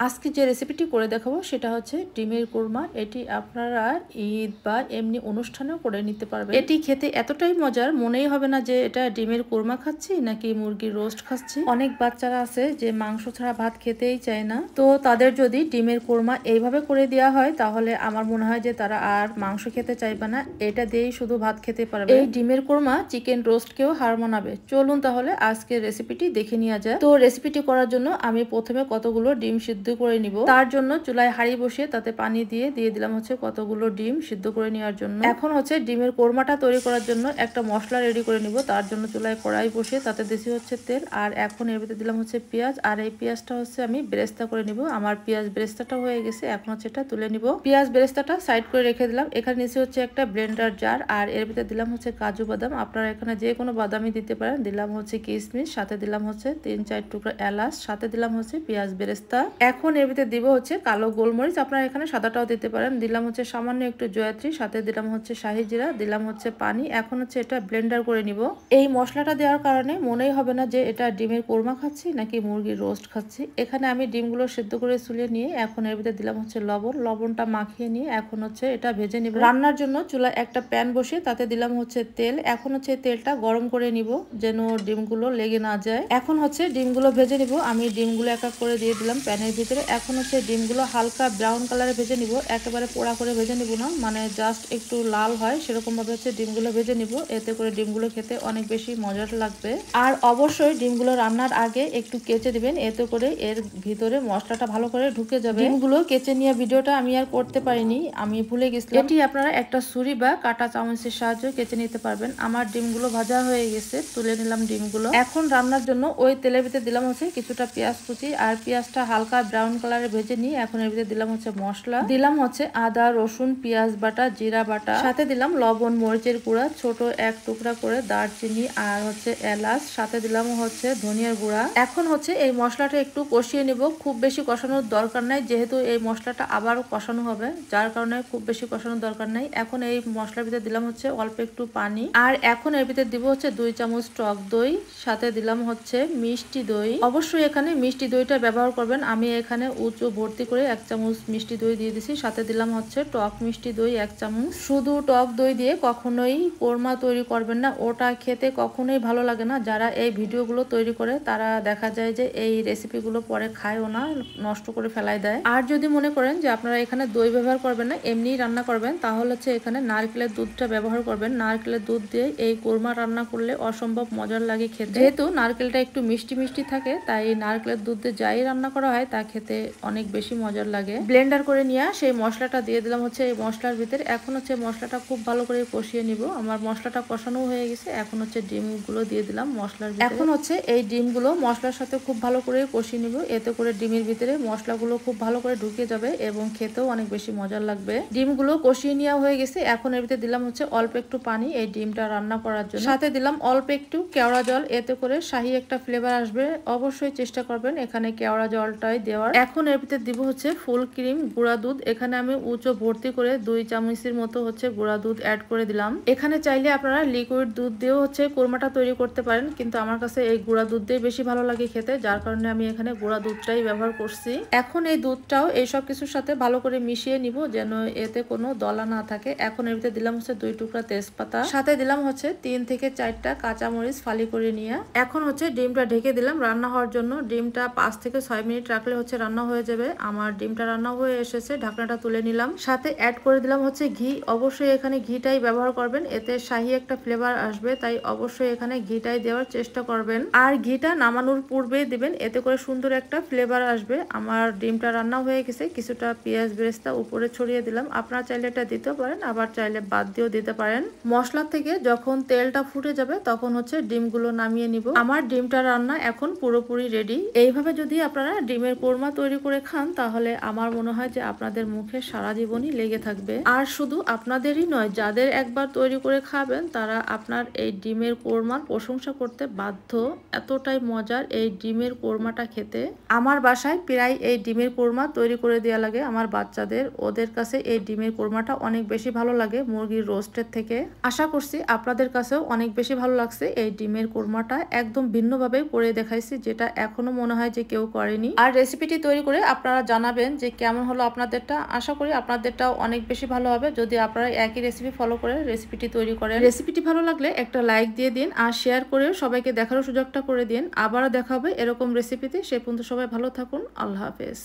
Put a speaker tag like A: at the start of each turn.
A: আজকে যে রেসিপিটি করে দেখাবো সেটা হচ্ছে ডিমের কোরমা। এটি আপনারা ঈদ বা এমনি অনুষ্ঠানেও করে নিতে পারবেন। এটি খেতে এতটাই মজার, মনেই হবে না যে এটা ডিমের কোরমা খাচ্ছি নাকি মুরগির রোস্ট খাচ্ছি। অনেক বাচ্চারা আছে যে মাংস ছাড়া ভাত খেতেই চায় না, তো তাদের যদি ডিমের কোরমা এইভাবে করে দেওয়া হয় তাহলে আমার মনে হয় যে তারা আর মাংস খেতে চাইবে না, এটা দিয়েই শুধু ভাত খেতে পারবে। এই ডিমের কোরমা চিকেন রোস্টকেও হার মানাবে। চলুন তাহলে আজকের রেসিপিটি দেখে নেওয়া যায়। তো রেসিপিটি করার জন্য আমি প্রথমে কতগুলো ডিম সিদ্ধ করে নিব। তার জন্য চুলায় হাঁড়ি বসিয়ে তাতে পানি দিয়ে দিলাম হচ্ছে কতগুলো ডিম সিদ্ধ করে নেওয়ার জন্য। এখন হচ্ছে ডিমের কোরমাটা তৈরি করার জন্য একটা মশলা রেডি করে নিব। তার জন্য চুলায় কড়াই বসিয়ে তাতে দিছি হচ্ছে তেল, আর এখন এর ভিতরে দিলাম হচ্ছে পেঁয়াজ, আর এই পেঁয়াজটা হচ্ছে আমি বেরেস্তা করে নিব। আমার পেঁয়াজ বেরেস্তাটা হয়ে গেছে, এখন হচ্ছে এটা তুলে নিব। পেঁয়াজ বেরেস্তাটা সাইড করে রেখে দিলাম। এখানে নিচে হচ্ছে একটা ব্লেন্ডার জার, আর এর ভিতরে দিলাম হচ্ছে কাজু বাদাম। আপনারা এখানে যে কোনো বাদামই দিতে পারেন। দিলাম হচ্ছে কিশমিশ, সাথে দিলাম হচ্ছে 3-4 টুকরো এলাচ, সাথে দিলাম হচ্ছে পেঁয়াজ বেরেস্তা। এখন এর ভিতরে দিব হচ্ছে কালো গোলমরিচ, আপনারা এখানে সাদাটাও দিতে পারেন। দিলাম হচ্ছে সামান্য একটু জয়ত্রী, সাথে দিলাম হচ্ছে শাহি জিরা, দিলাম হচ্ছে পানি। এখন হচ্ছে এটা ব্লেন্ডার করে নিব। এই মশলাটা দেওয়ার কারণে মনেই হবে না যে এটা ডিমের কোরমা খাচ্ছি নাকি মুরগির রোস্ট খাচ্ছি। এখানে আমি ডিমগুলো সেদ্ধ করে চুলিয়ে নিয়ে এখন এর ভিতরে দিলাম হচ্ছে লবণটা মাখিয়ে নিয়ে এখন হচ্ছে এটা ভেজে নিব। রান্নার জন্য চুলা একটা প্যান বসিয়ে তাতে দিলাম হচ্ছে তেল। এখন হচ্ছে তেলটা গরম করে নিব যেন ডিমগুলো লেগে না যায়। এখন হচ্ছে ডিমগুলো ভেজে নিব। আমি ডিমগুলো এক এক করে দিয়ে দিলাম প্যানের ভিতরে। এখন হচ্ছে ডিমগুলো হালকা ব্রাউন কালারে ভেজে নিব, একেবারে পোড়া করে ভেজে নিব না, মানে জাস্ট একটু লাল হয় সেরকম ভাবে হচ্ছে ডিমগুলো ভেজে নিব। এতে করে ডিমগুলো খেতে অনেক বেশি মজার লাগবে। আর অবশ্যই ডিমগুলো রান্নার আগে একটু কেচে দিবেন, এতে করে এর ভিতরে মশলাটা ভালো করে ঢুকে যাবে। ডিমগুলো কেচে নিয়ে ভিডিওটা আমি আর করতে পারিনি, আমি ভুলে গেছিলাম। এটি আপনারা একটা ছুরি বা কাঁটা চামচের সাহায্যে কেচে নিতে পারবেন। আমার ডিমগুলো ভাজা হয়ে গেছে, তুলে নিলাম ডিমগুলো। এখন রান্নার জন্য ওই তেলের ভিতরে দিলাম হচ্ছে কিছুটা পেঁয়াজ কুচি, আর পেঁয়াজটা হালকা ব্রাউন কালারে ভেজে নিয়ে এখন এর ভিতরে দিলাম হচ্ছে মশলা। দিলাম হচ্ছে আদা রসুন পেঁয়াজ বাটা, জিরা বাটা, সাথে দিলাম লবণ মরিচের গুঁড়া, ছোট এক টুকরা করে দারচিনি আর হচ্ছে এলাচ, সাথে দিলাম হচ্ছে ধনিয়ার গুঁড়া। এখন হচ্ছে এই মশলাটা একটু কষিয়ে নিব। খুব বেশি কষানোর দরকার নাই, যেহেতু এই মশলাটা আবারও কষানো হবে, যার কারণে খুব বেশি কষানোর দরকার নাই। এখন এই মশলার ভিতরে দিলাম হচ্ছে অল্প একটু পানি, আর এখন এর ভিতরে দিব হচ্ছে 2 চামচ টক দই, সাথে দিলাম হচ্ছে মিষ্টি দই। অবশ্যই এখানে মিষ্টি দইটা ব্যবহার করবেন। আমি এখানে উঁচু ভর্তি করে 1 চামচ মিষ্টি দই দিয়ে দিছি, সাথে দিলাম হচ্ছে টক মিষ্টি দই 1 চামচ। শুধু টক দই দিয়ে কখনোই কোরমা তৈরি করবেন না, ওটা খেতে কখনোই ভালো লাগে না। যারা এই ভিডিওগুলো তৈরি করে তারা দেখা যায় যে এই রেসিপিগুলো পরে খায়ও না, নষ্ট করে ফেলাই দেয়। আর যদি মনে করেন যে আপনারা এখানে দই ব্যবহার করবেন না, এমনি রান্না করবেন, তাহলে হচ্ছে এখানে নারকেলের দুধটা ব্যবহার করবেন। নারকেলের দুধ দিয়ে এই কোরমা রান্না করলে অসম্ভব মজার লাগে খেতে। যেহেতু নারকেলটা একটু মিষ্টি মিষ্টি থাকে, তাই নারকেলের দুধ দিয়ে যাই রান্না করা হয় তা খেতে অনেক বেশি মজার লাগে। ব্লেন্ডার করে নিয়ে সেই মশলাটা দিয়ে দিলাম হচ্ছে এই মশলার ভিতরে। এখন হচ্ছে মশলাটা খুব ভালো করে কষিয়ে নিব। আমার মশলাটা কষানো হয়ে গেছে, এখন হচ্ছে ডিমগুলো দিয়ে দিলাম মশলার ভিতরে। এখন হচ্ছে এই ডিমগুলো মশলার সাথে খুব ভালো করে কষিয়ে নিব, এতে করে ডিমের ভিতরে মশলাগুলো খুব ভালো করে ঢুকে যাবে এবং খেতেও অনেক বেশি মজার লাগবে। ডিমগুলো কষিয়ে নেওয়া হয়ে গেছে, এখন এর ভিতরে দিলাম হচ্ছে অল্প একটু পানি এই ডিমটা রান্না করার জন্য, সাথে দিলাম অল্প একটু কেওড়া জল, এতে করে শাহি একটা ফ্লেভার আসবে। অবশ্যই চেষ্টা করবেন এখানে কেওড়া জলটাই দেওয়ার। এখন এর ভিতরে দিব হচ্ছে ফুল ক্রিম গুঁড়া দুধ। এখানে আমি উঁচু ভর্তি করে 2 চামচের মতো হচ্ছে গুঁড়া দুধ অ্যাড করে দিলাম। এখানে চাইলে আপনারা লিকুইড দুধ দিয়েও হচ্ছে কোরমাটা তৈরি করতে পারেন, কিন্তু আমার কাছে এই গুঁড়া দুধ দিয়ে বেশি ভালো লাগে খেতে, যার কারণে আমি এখানে গুঁড়া দুধটাই ব্যবহার করছি। এখন এই দুধটাও এই সব কিছুর সাথে ভালো করে মিশিয়ে নিব যেন এতে কোনো দলা না থাকে। এখন এর ভিতরে দিলাম হচ্ছে 2 টুকরা তেজপাতা, সাথে দিলাম হচ্ছে 3 থেকে 4টা কাঁচামরিচ ফালি করে নিয়ে। এখন হচ্ছে ডিমটা ঢেকে দিলাম রান্না হওয়ার জন্য। ডিমটা 5 থেকে 6 মিনিট রাখলে হচ্ছে রান্না হয়ে যাবে। আমার ডিমটা রান্না হয়ে এসেছে, ঢাকনাটা তুলে নিলাম। সাথে অ্যাড করে দিলাম হচ্ছে ঘি। অবশ্যই এখানে ঘিটাই ব্যবহার করবেন, এতে শাহি একটা ফ্লেভার আসবে, তাই অবশ্যই এখানে ঘিটাই দেওয়ার চেষ্টা করবেন। আর ঘিটা নামানোর পূর্বে দিবেন, এতে করে সুন্দর একটা ফ্লেভার আসবে। আমার ডিমটা রান্না হয়ে গেছে, কিছুটা পেঁয়াজ বেরেস্তা উপরে ছড়িয়ে দিলাম। আপনারা চাইলে এটা দিতে পারেন, আবার চাইলে বাদ দিয়েও দিতে পারেন। মশলা থেকে যখন তেলটা ফুটে যাবে তখন হচ্ছে ডিমগুলো নামিয়ে নিব। আমার ডিমটা রান্না এখন পুরোপুরি রেডি। এইভাবে যদি আপনারা ডিমের কোরমা তৈরি করে খান তাহলে আমার মনে হয় যে আপনাদের মুখে সারা জীবনই লেগে থাকবে। আর শুধু আপনাদেরই নয়, যাদের একবার তৈরি করে খাবেন তারা আপনার এই ডিমের কোরমার প্রশংসা করতে বাধ্য। এতটাই মজার এই ডিমের কোরমাটা খেতে। আমার বাসায় প্রায় এই ডিমের কোরমা তৈরি করে দেওয়া লাগে আমার বাচ্চাদের, ওদের কাছে এই ডিমের কোরমাটা অনেক বেশি ভালো লাগে মুরগির রোস্টের থেকে। আশা করছি আপনাদের কাছেও অনেক বেশি ভালো লাগছে। এই ডিমের কোরমাটা একদম ভিন্নভাবে করে দেখাইছি, যেটা এখনো মনে হয় যে কেউ করেনি। আর রেসিপি রেসিপিটি তৈরি করে আপনারা জানাবেন যে কেমন হলো আপনাদেরটা। আশা করি আপনাদেরটাও অনেক বেশি ভালো হবে যদি আপনারা একই রেসিপি ফলো করে রেসিপিটি তৈরি করেন। রেসিপিটি ভালো লাগলে একটা লাইক দিয়ে দিন আর শেয়ার করেও সবাইকে দেখারও সুযোগটা করে দিন। আবারও দেখা হবে এরকম রেসিপিতে। সে পর্যন্ত সবাই ভালো থাকুন। আল্লাহ হাফেজ।